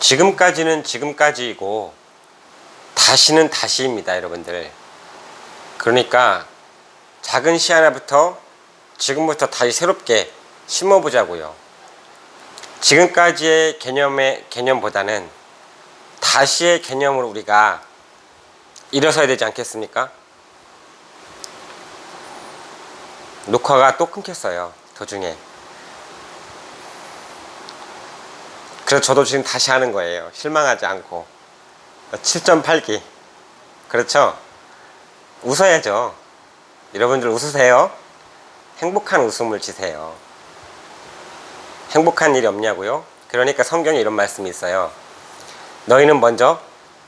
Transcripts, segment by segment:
지금까지는 지금까지이고 다시는 다시입니다, 여러분들. 그러니까 작은 씨 하나부터 지금부터 다시 새롭게 심어보자고요. 지금까지의 개념보다는 다시의 개념으로 우리가 일어서야 되지 않겠습니까? 녹화가 또 끊겼어요, 도중에. 그래서 저도 지금 다시 하는 거예요. 실망하지 않고. 7.8기. 그렇죠? 웃어야죠. 여러분들 웃으세요. 행복한 웃음을 지세요. 행복한 일이 없냐고요? 그러니까 성경에 이런 말씀이 있어요. 너희는 먼저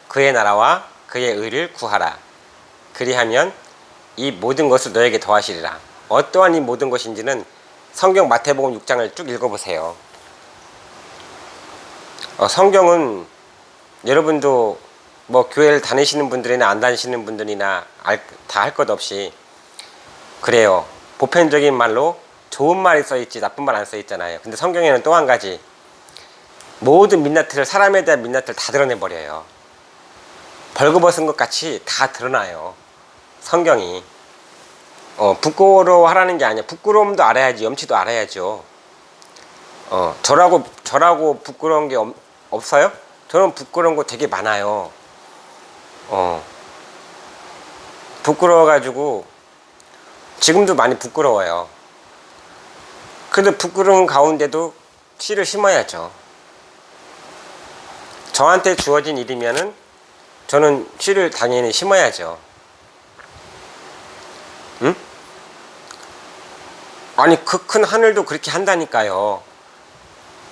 그의 나라와 그의 의를 구하라. 그리하면 이 모든 것을 너에게 더하시리라. 어떠한 이 모든 것인지는 성경 마태복음 6장을 쭉 읽어보세요. 성경은 여러분도 뭐 교회를 다니시는 분들이나 안 다니시는 분들이나 다 할 것 없이 그래요. 보편적인 말로 좋은 말이 써있지 나쁜 말 안 써있잖아요. 근데 성경에는 또 한 가지, 모든 민낯을, 사람에 대한 민낯을 다 드러내버려요. 벌거벗은 것 같이 다 드러나요, 성경이. 부끄러워하라는 게 아니야. 부끄러움도 알아야지, 염치도 알아야죠. 저라고 부끄러운 게 없어요? 저는 부끄러운 거 되게 많아요. 부끄러워가지고 지금도 많이 부끄러워요. 그래도 부끄러운 가운데도 씨를 심어야죠. 저한테 주어진 일이면은 저는 씨를 당연히 심어야죠. 응? 아니 그 큰 하늘도 그렇게 한다니까요.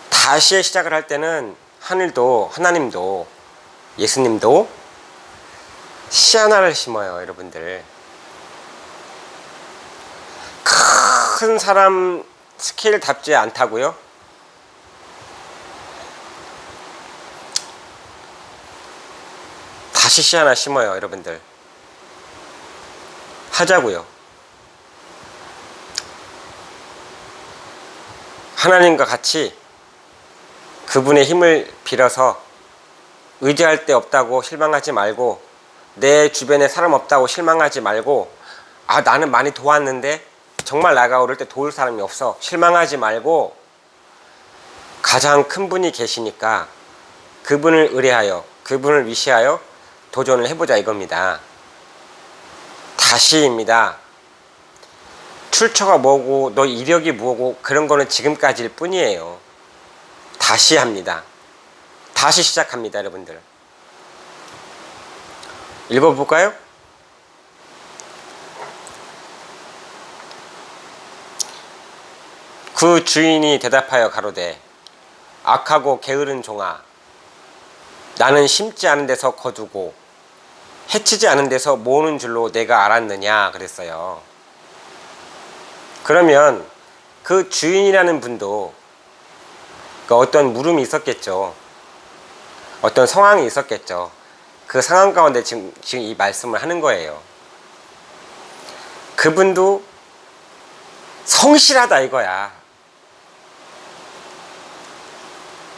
다시의 시작을 할 때는 하늘도, 하나님도, 예수님도 씨 하나를 심어요, 여러분들. 큰 사람 스케일답지 않다고요? 다시 씨 하나 심어요, 여러분들. 하자고요. 하나님과 같이 그분의 힘을 빌어서 의지할 데 없다고 실망하지 말고, 내 주변에 사람 없다고 실망하지 말고, 나는 많이 도왔는데 정말 나가 오를 때 도울 사람이 없어, 실망하지 말고, 가장 큰 분이 계시니까 그분을 의뢰하여, 그분을 위시하여 도전을 해보자, 이겁니다. 다시입니다. 출처가 뭐고 너 이력이 뭐고 그런 거는 지금까지일 뿐이에요. 다시 합니다. 다시 시작합니다, 여러분들. 읽어볼까요? 그 주인이 대답하여 가로되, 악하고 게으른 종아, 나는 심지 않은 데서 거두고 해치지 않은 데서 모으는 줄로 내가 알았느냐 그랬어요. 그러면 그 주인이라는 분도 어떤 물음이 있었겠죠. 어떤 상황이 있었겠죠. 그 상황 가운데 지금 이 말씀을 하는 거예요. 그분도 성실하다 이거야.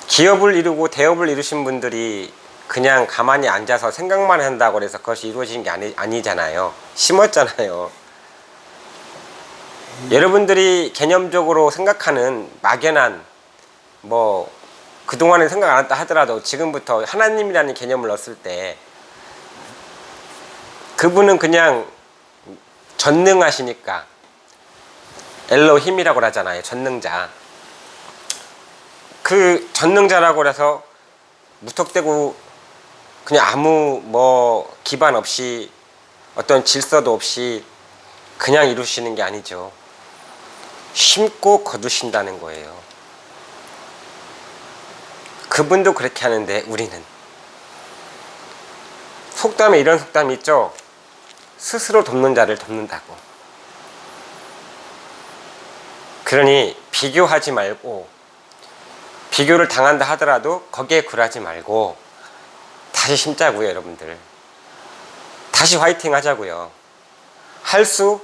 기업을 이루고 대업을 이루신 분들이 그냥 가만히 앉아서 생각만 한다고 해서 그것이 이루어진 게 아니잖아요. 심었잖아요. 여러분들이 개념적으로 생각하는 막연한, 그동안에 생각 안 했다 하더라도 지금부터 하나님이라는 개념을 넣었을 때 그분은 그냥 전능하시니까, 엘로힘이라고 하잖아요. 전능자. 그 전능자라고 해서 무턱대고 그냥 아무 기반 없이, 어떤 질서도 없이 그냥 이루시는 게 아니죠. 심고 거두신다는 거예요. 그분도 그렇게 하는데 우리는, 속담에 이런 속담이 있죠. 스스로 돕는 자를 돕는다고. 그러니 비교하지 말고, 비교를 당한다 하더라도 거기에 굴하지 말고 다시 심자고요, 여러분들. 다시 화이팅 하자고요. 할 수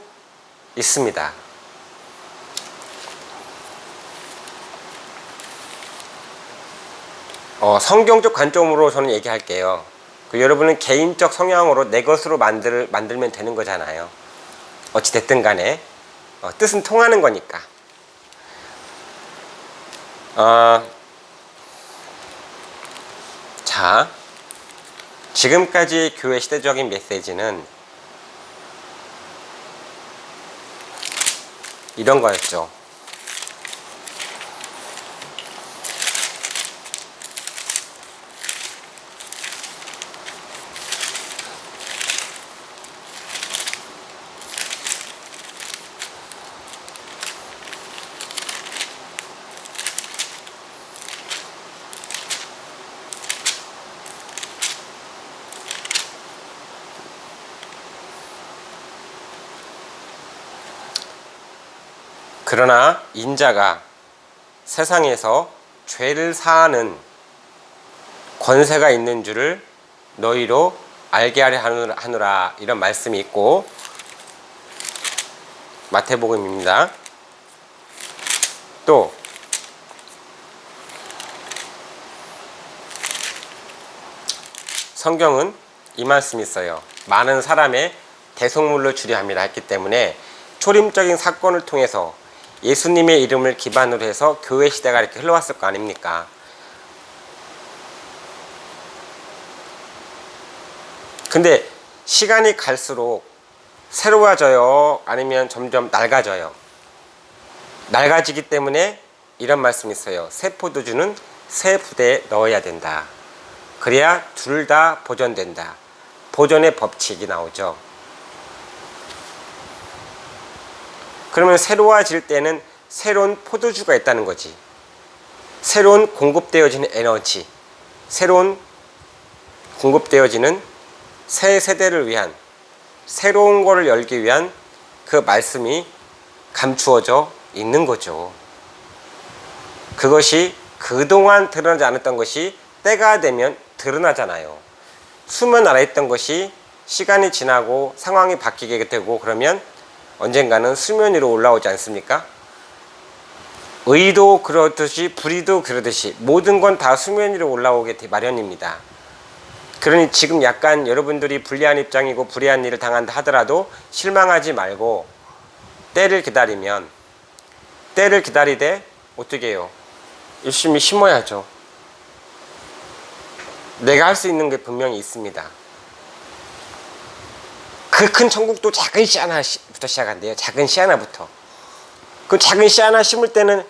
있습니다. 성경적 관점으로 저는 얘기할게요. 여러분은 개인적 성향으로 내 것으로 만들면 되는 거잖아요. 어찌됐든 간에 뜻은 통하는 거니까. 자, 지금까지 교회 시대적인 메시지는 이런 거였죠. 그러나 인자가 세상에서 죄를 사하는 권세가 있는 줄을 너희로 알게 하려 하노라, 이런 말씀이 있고, 마태복음입니다. 또 성경은 이 말씀이 있어요. 많은 사람의 대속물로 주려 함이라 했기 때문에 초림적인 사건을 통해서 예수님의 이름을 기반으로 해서 교회 시대가 이렇게 흘러왔을 거 아닙니까? 근데 시간이 갈수록 새로워져요? 아니면 점점 낡아져요? 낡아지기 때문에 이런 말씀이 있어요. 새 포도주는 새 부대에 넣어야 된다. 그래야 둘 다 보존된다. 보존의 법칙이 나오죠. 그러면 새로워질 때는 새로운 포도주가 있다는 거지. 새로운 공급되어지는 에너지, 새로운 공급되어지는 새 세대를 위한, 새로운 거를 열기 위한 그 말씀이 감추어져 있는 거죠. 그것이 그동안 드러나지 않았던 것이 때가 되면 드러나잖아요. 수면 아래 있던 것이 시간이 지나고 상황이 바뀌게 되고 그러면 언젠가는 수면 위로 올라오지 않습니까? 의도 그러듯이 불의도 그러듯이 모든 건 다 수면 위로 올라오게 마련입니다. 그러니 지금 약간 여러분들이 불리한 입장이고 불리한 일을 당한다 하더라도 실망하지 말고 때를 기다리면, 때를 기다리되 어떻게 해요? 열심히 심어야죠. 내가 할 수 있는 게 분명히 있습니다. 그 큰 천국도 작은 씨 하나부터 시작한대요. 작은 씨 하나부터. 그 작은 씨 하나 심을 때는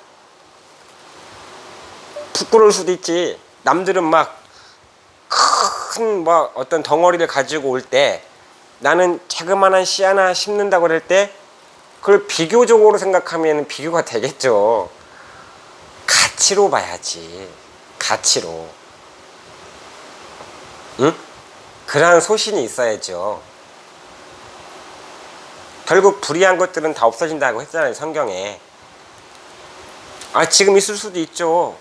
부끄러울 수도 있지. 남들은 막 큰 어떤 덩어리를 가지고 올 때 나는 자그마한 씨 하나 심는다고 할 때 그걸 비교적으로 생각하면 비교가 되겠죠. 가치로 봐야지. 가치로. 응? 그러한 소신이 있어야죠. 결국 불의한 것들은 다 없어진다고 했잖아요, 성경에. 지금 있을 수도 있죠.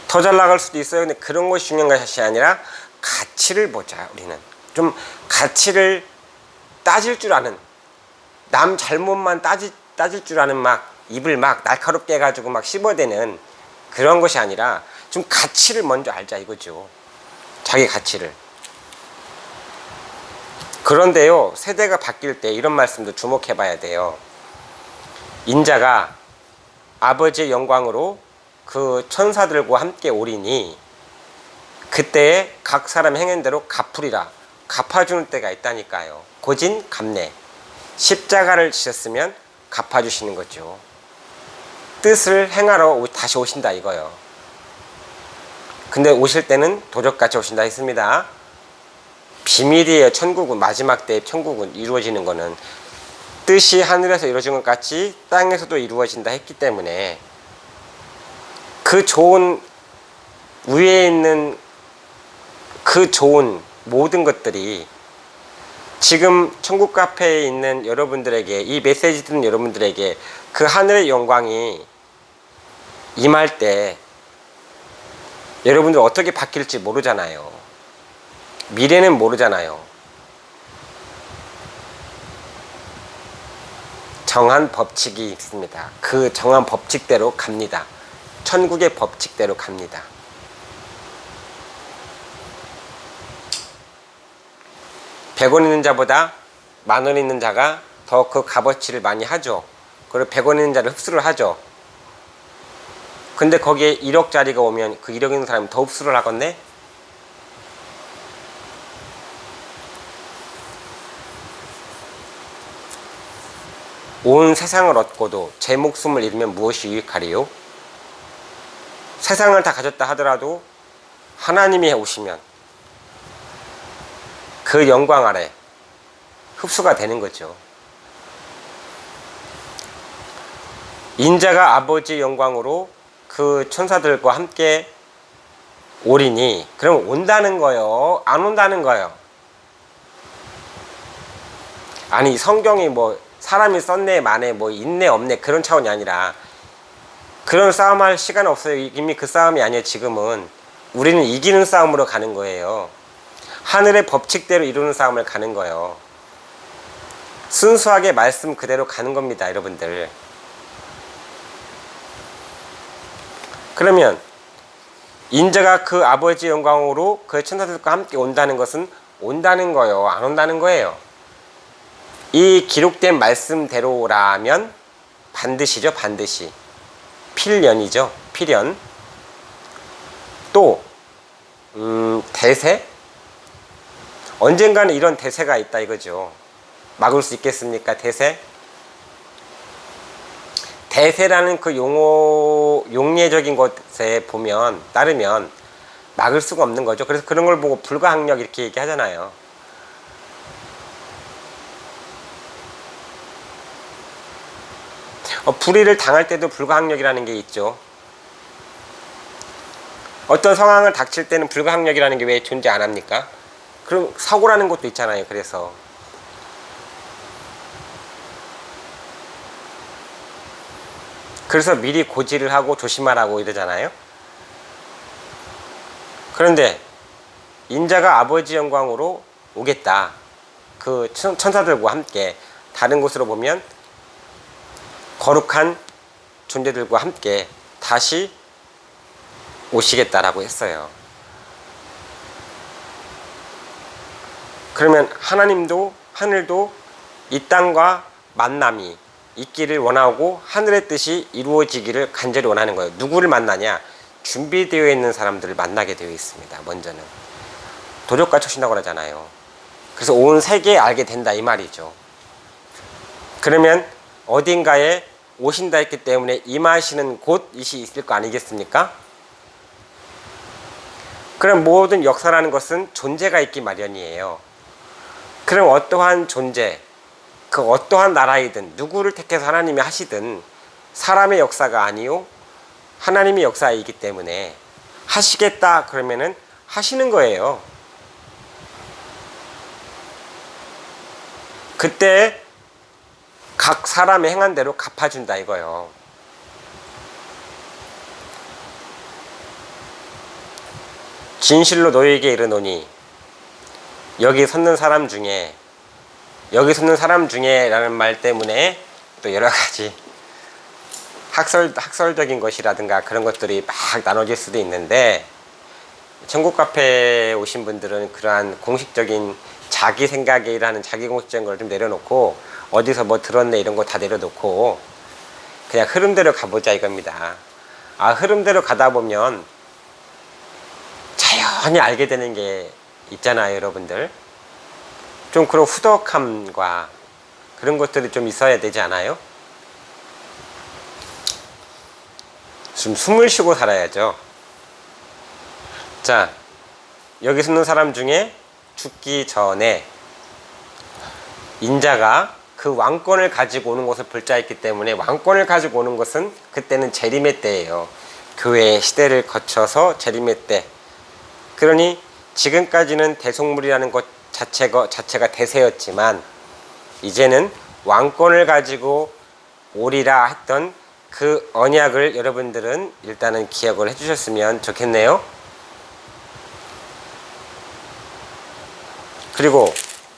더 잘 나갈 수도 있어요. 근데 그런 것이 중요한 것이 아니라 가치를 보자. 우리는 좀 가치를 따질 줄 아는, 남 잘못만 따질 줄 아는 입을 날카롭게 해가지고 씹어대는 그런 것이 아니라 좀 가치를 먼저 알자 이거죠. 자기 가치를. 그런데요, 세대가 바뀔 때 이런 말씀도 주목해 봐야 돼요. 인자가 아버지의 영광으로 그 천사들과 함께 오리니 그때에 각 사람 행한 대로 갚으리라. 갚아주는 때가 있다니까요. 고진 감내. 십자가를 지셨으면 갚아주시는 거죠. 뜻을 행하러 다시 오신다 이거요. 근데 오실 때는 도적같이 오신다 했습니다. 비밀이에요. 천국은, 마지막 때의 천국은 이루어지는 거는 뜻이 하늘에서 이루어진 것 같이 땅에서도 이루어진다 했기 때문에 그 좋은 위에 있는 그 좋은 모든 것들이 지금 천국 카페에 있는 여러분들에게, 이 메시지 듣는 여러분들에게 그 하늘의 영광이 임할 때 여러분들 어떻게 바뀔지 모르잖아요. 미래는 모르잖아요. 정한 법칙이 있습니다. 그 정한 법칙대로 갑니다. 천국의 법칙대로 갑니다. (100원) 있는 자보다 (10,000원) 있는 자가 더 그 값어치를 많이 하죠. 그리고 (100원) 있는 자를 흡수를 하죠. 근데 거기에 1억짜리가 오면 그 1억 있는 사람이 더 흡수를 하겠네? 온 세상을 얻고도 제 목숨을 잃으면 무엇이 유익하리요? 세상을 다 가졌다 하더라도 하나님이 오시면 그 영광 아래 흡수가 되는 거죠. 인자가 아버지의 영광으로 그 천사들과 함께 오리니, 그럼 온다는 거요? 안 온다는 거요? 아니, 성경이 뭐 사람이 썼네 마네 뭐 있네 없네 그런 차원이 아니라, 그런 싸움할 시간 없어요. 이미 그 싸움이 아니에요. 지금은 우리는 이기는 싸움으로 가는 거예요. 하늘의 법칙대로 이루는 싸움을 가는 거예요. 순수하게 말씀 그대로 가는 겁니다, 여러분들. 그러면 인자가 그 아버지의 영광으로 그 천사들과 함께 온다는 것은 온다는 거예요, 안 온다는 거예요? 이 기록된 말씀대로라면 반드시죠. 반드시 필연이죠. 필연. 또 대세? 언젠가는 이런 대세가 있다 이거죠. 막을 수 있겠습니까? 대세? 대세라는 그 용례적인 것에 따르면 막을 수가 없는 거죠. 그래서 그런 걸 보고 불가항력 이렇게 얘기하잖아요. 불의를 당할 때도 불가항력이라는 게 있죠. 어떤 상황을 닥칠 때는 불가항력이라는 게 왜 존재 안 합니까? 그럼 사고라는 것도 있잖아요. 그래서 미리 고지를 하고 조심하라고 이러잖아요. 그런데 인자가 아버지 영광으로 오겠다. 그 천사들과 함께 다른 곳으로 보면 거룩한 존재들과 함께 다시 오시겠다라고 했어요. 그러면 하나님도 하늘도 이 땅과 만남이 있기를 원하고 하늘의 뜻이 이루어지기를 간절히 원하는 거예요. 누구를 만나냐? 준비되어 있는 사람들을 만나게 되어 있습니다. 먼저는 도적과 쫓신다고 그러잖아요. 그래서 온 세계에 알게 된다 이 말이죠. 그러면 어딘가에 오신다 했기 때문에 임하시는 곳이 있을 거 아니겠습니까? 그럼 모든 역사라는 것은 존재가 있기 마련이에요. 그럼 어떠한 존재, 그 어떠한 나라이든 누구를 택해서 하나님이 하시든 사람의 역사가 아니요 하나님의 역사이기 때문에 하시겠다 그러면은 하시는 거예요. 그때 각 사람의 행한 대로 갚아준다 이거요. 진실로 너희에게 이르노니 여기 섰는 사람 중에 라는 말 때문에 또 여러 가지 학설적인 것이라든가 그런 것들이 막 나눠질 수도 있는데, 천국 카페에 오신 분들은 그러한 공식적인 자기 생각이라는 자기 공식적인 걸 좀 내려놓고 어디서 뭐 들었네 이런 거 다 내려놓고 그냥 흐름대로 가보자 이겁니다. 흐름대로 가다 보면 자연히 알게 되는 게 있잖아요, 여러분들. 좀 그런 후덕함과 그런 것들이 좀 있어야 되지 않아요? 좀 숨을 쉬고 살아야죠. 자, 여기 서는 사람 중에 죽기 전에 인자가 그 왕권을 가지고 오는 것을 볼 자 있기 때문에, 왕권을 가지고 오는 것은 그때는 재림의 때예요. 교회의 시대를 거쳐서 재림의 때. 그러니 지금까지는 대속물이라는 것 자체가 대세였지만 이제는 왕권을 가지고 오리라 했던 그 언약을 여러분들은 일단은 기억을 해주셨으면 좋겠네요. 그리고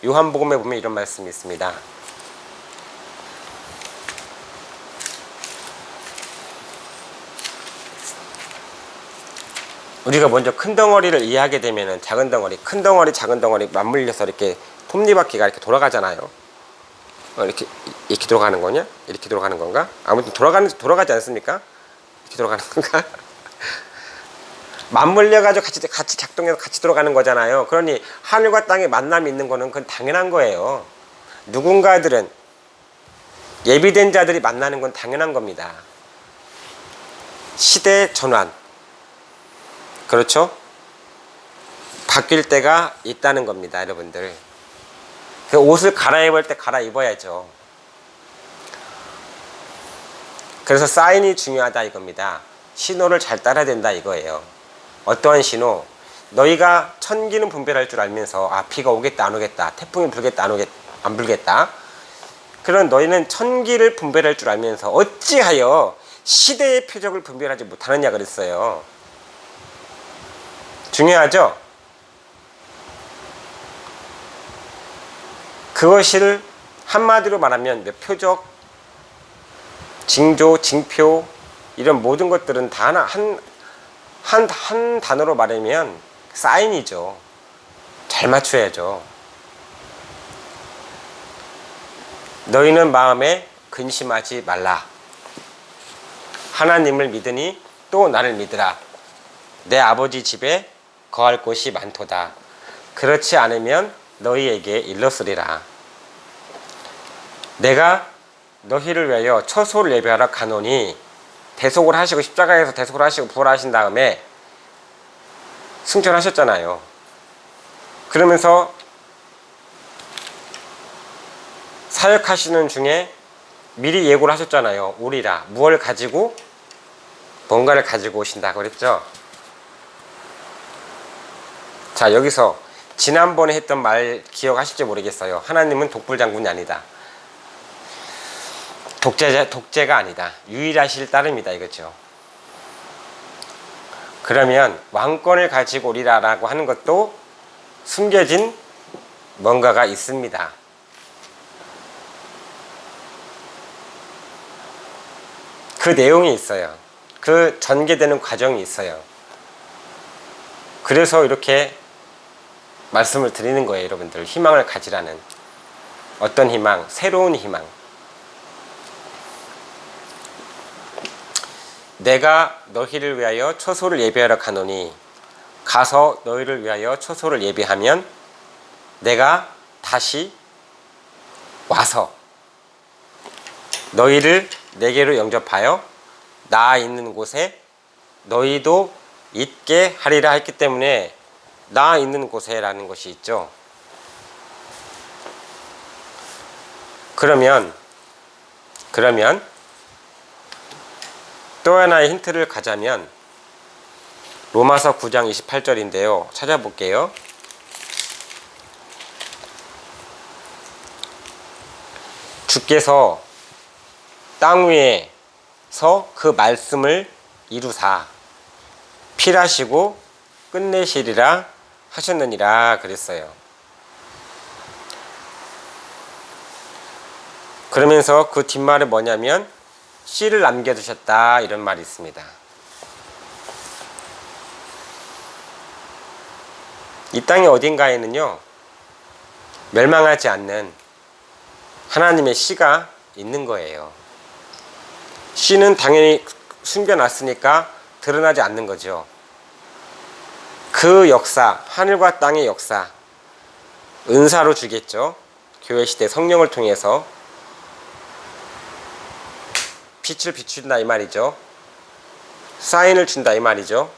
요한복음에 보면 이런 말씀이 있습니다. 우리가 먼저 큰 덩어리를 이해하게 되면은 작은 덩어리, 큰 덩어리, 작은 덩어리 맞물려서 이렇게 톱니바퀴가 이렇게 돌아가잖아요. 이렇게 돌아가는 거냐? 이렇게 돌아가는 건가? 아무튼 돌아가지 않습니까? 이렇게 돌아가는 건가? 맞물려가지고 같이 작동해서 같이 돌아가는 거잖아요. 그러니 하늘과 땅의 만남이 있는 거는 그건 당연한 거예요. 누군가들은 예비된 자들이 만나는 건 당연한 겁니다. 시대 전환, 그렇죠? 바뀔 때가 있다는 겁니다, 여러분들. 그 옷을 갈아입을 때 갈아입어야죠. 그래서 사인이 중요하다 이겁니다. 신호를 잘 따라야 된다 이거예요. 어떠한 신호? 너희가 천기는 분별할 줄 알면서 비가 오겠다 안 오겠다, 태풍이 불겠다 안 불겠다, 그런 너희는 천기를 분별할 줄 알면서 어찌하여 시대의 표적을 분별하지 못하느냐 그랬어요. 중요하죠? 그것을 한마디로 말하면 표적, 징조, 징표 이런 모든 것들은 다 한 단어로 말하면 사인이죠. 잘 맞춰야죠. 너희는 마음에 근심하지 말라. 하나님을 믿으니 또 나를 믿으라. 내 아버지 집에 거할 곳이 많도다. 그렇지 않으면 너희에게 일렀으리라. 내가 너희를 위하여 처소를 예배하러 가노니, 대속을 하시고 십자가에서 대속을 하시고 부활하신 다음에 승천하셨잖아요. 그러면서 사역하시는 중에 미리 예고를 하셨잖아요. 오리라. 무엇을 가지고? 뭔가를 가지고 오신다고 그랬죠. 자, 여기서 지난번에 했던 말 기억하실지 모르겠어요. 하나님은 독불장군이 아니다. 독재가 아니다. 유일하실 따름이다 이거죠. 그러면 왕권을 가지고 오리라라고 하는 것도 숨겨진 뭔가가 있습니다. 그 내용이 있어요. 그 전개되는 과정이 있어요. 그래서 이렇게 말씀을 드리는 거예요, 여러분들. 희망을 가지라는. 어떤 희망? 새로운 희망. 내가 너희를 위하여 처소를 예배하러 가노니, 가서 너희를 위하여 처소를 예배하면 내가 다시 와서 너희를 내게로 영접하여 나 있는 곳에 너희도 있게 하리라 했기 때문에 나 있는 곳에 라는 것이 있죠. 그러면 또 하나의 힌트를 가자면 로마서 9장 28절인데요. 찾아볼게요. 주께서 땅 위에서 그 말씀을 이루사 필하시고 끝내시리라 하셨느니라 그랬어요. 그러면서 그 뒷말은 뭐냐면 씨를 남겨두셨다 이런 말이 있습니다. 이 땅의 어딘가에는요 멸망하지 않는 하나님의 씨가 있는 거예요. 씨는 당연히 숨겨놨으니까 드러나지 않는 거죠. 그 역사, 하늘과 땅의 역사, 은사로 주겠죠. 교회 시대 성령을 통해서 빛을 비춘다 이 말이죠. 사인을 준다 이 말이죠.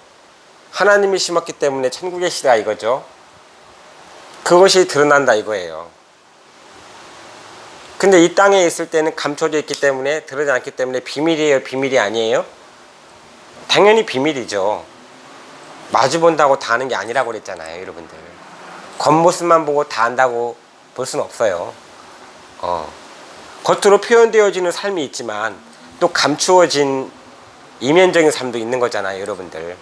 하나님이 심었기 때문에 천국의 시대가 이거죠. 그것이 드러난다 이거예요. 근데 이 땅에 있을 때는 감춰져 있기 때문에, 드러나지 않기 때문에 비밀이에요, 비밀이 아니에요? 당연히 비밀이죠. 마주 본다고 다 아는 게 아니라고 그랬잖아요, 여러분들. 겉모습만 보고 다 안다고 볼 수는 없어요. 겉으로 표현되어지는 삶이 있지만 또 감추어진 이면적인 삶도 있는 거잖아요, 여러분들.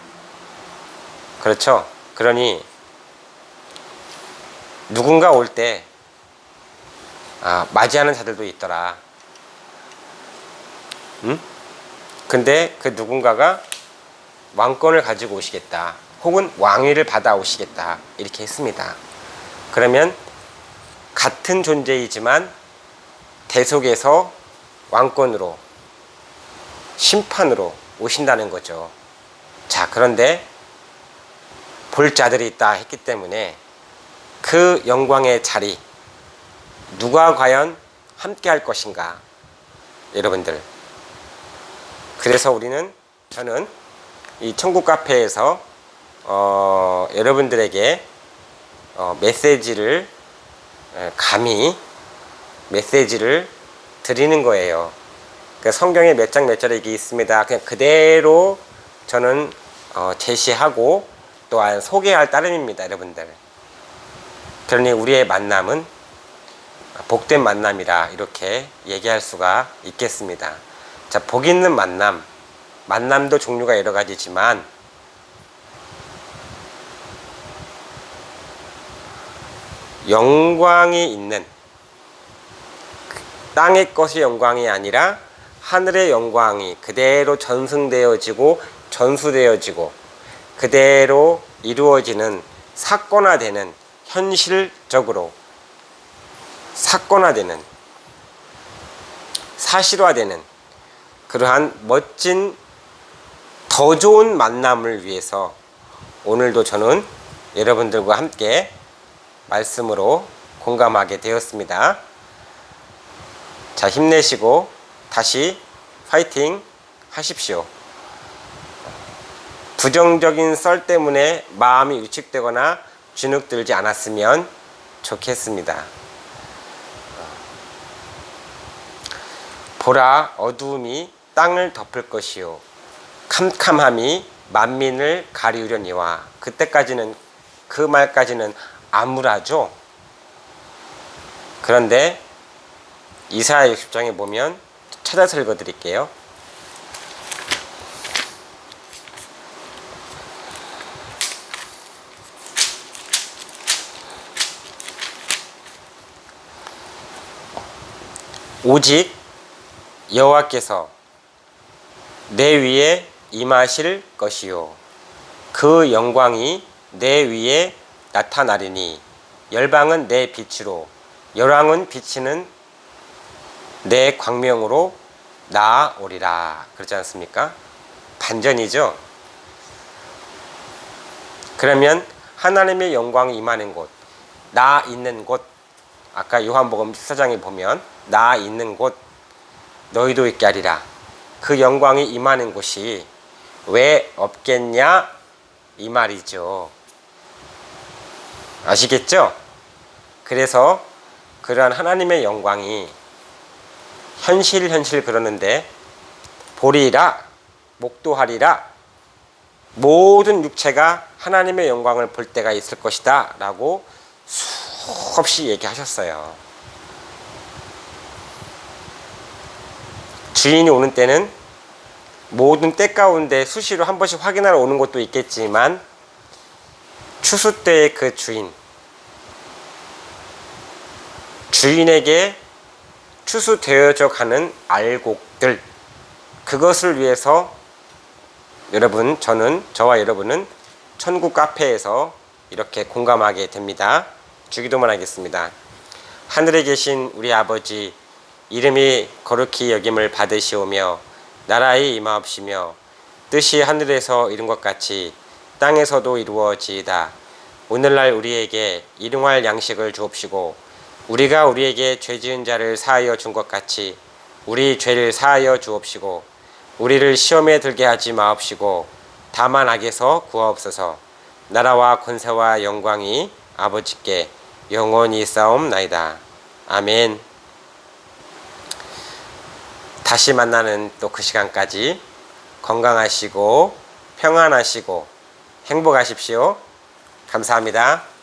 그렇죠? 그러니 누군가 올 때 맞이하는 자들도 있더라. 응? 근데 그 누군가가 왕권을 가지고 오시겠다. 혹은 왕위를 받아오시겠다 이렇게 했습니다. 그러면 같은 존재이지만 대속에서 왕권으로 심판으로 오신다는 거죠. 자, 그런데 볼 자들이 있다 했기 때문에 그 영광의 자리 누가 과연 함께 할 것인가 여러분들. 그래서 저는 이 천국 카페에서 여러분들에게 메시지를 감히 메시지를 드리는 거예요. 그러니까 성경에 몇 장 몇 절에 이게 있습니다. 그냥 그대로 저는 제시하고 또한 소개할 따름입니다, 여러분들. 그러니 우리의 만남은 복된 만남이라 이렇게 얘기할 수가 있겠습니다. 자, 복 있는 만남도 종류가 여러 가지지만 영광이 있는 땅의 것의 영광이 아니라 하늘의 영광이 그대로 전승되어지고 전수되어지고 그대로 이루어지는 사건화되는 현실적으로 사건화되는 사실화되는 그러한 멋진 더 좋은 만남을 위해서 오늘도 저는 여러분들과 함께 말씀으로 공감하게 되었습니다. 자, 힘내시고 다시 파이팅 하십시오. 부정적인 썰 때문에 마음이 위축되거나 주눅들지 않았으면 좋겠습니다. 보라, 어두움이 땅을 덮을 것이요 캄캄함이 만민을 가리우려니와. 그때까지는, 그 말까지는 암울하죠. 그런데 이사야 60장에 보면 찾아서 읽어드릴게요. 오직 여호와께서 내 위에 임하실 것이요 그 영광이 내 위에 나타나리니 열방은 내 빛으로 열왕은 비치는 내 광명으로 나아오리라. 그렇지 않습니까? 반전이죠. 그러면 하나님의 영광이 임하는 곳, 나 있는 곳, 아까 요한복음 14장에 보면 나 있는 곳 너희도 있게 하리라. 그 영광이 임하는 곳이 왜 없겠냐 이 말이죠. 아시겠죠? 그래서 그러한 하나님의 영광이 현실 그러는데 보리라 목도하리라 모든 육체가 하나님의 영광을 볼 때가 있을 것이다 라고 수없이 얘기하셨어요. 주인이 오는 때는 모든 때 가운데 수시로 한 번씩 확인하러 오는 것도 있겠지만 추수 때의 그 주인에게 추수되어져 가는 알곡들, 그것을 위해서 저와 여러분은 천국 카페에서 이렇게 공감하게 됩니다. 주기도만 하겠습니다. 하늘에 계신 우리 아버지, 이름이 거룩히 여김을 받으시오며 나라의 임하옵시며 뜻이 하늘에서 이룬 것 같이 땅에서도 이루어지이다. 오늘날 우리에게 일용할 양식을 주옵시고 우리가 우리에게 죄 지은 자를 사하여 준 것 같이 우리 죄를 사하여 주옵시고 우리를 시험에 들게 하지 마옵시고 다만 악에서 구하옵소서. 나라와 권세와 영광이 아버지께 영원히 있사옵나이다. 아멘. 다시 만나는 또 그 시간까지 건강하시고 평안하시고 행복하십시오. 감사합니다.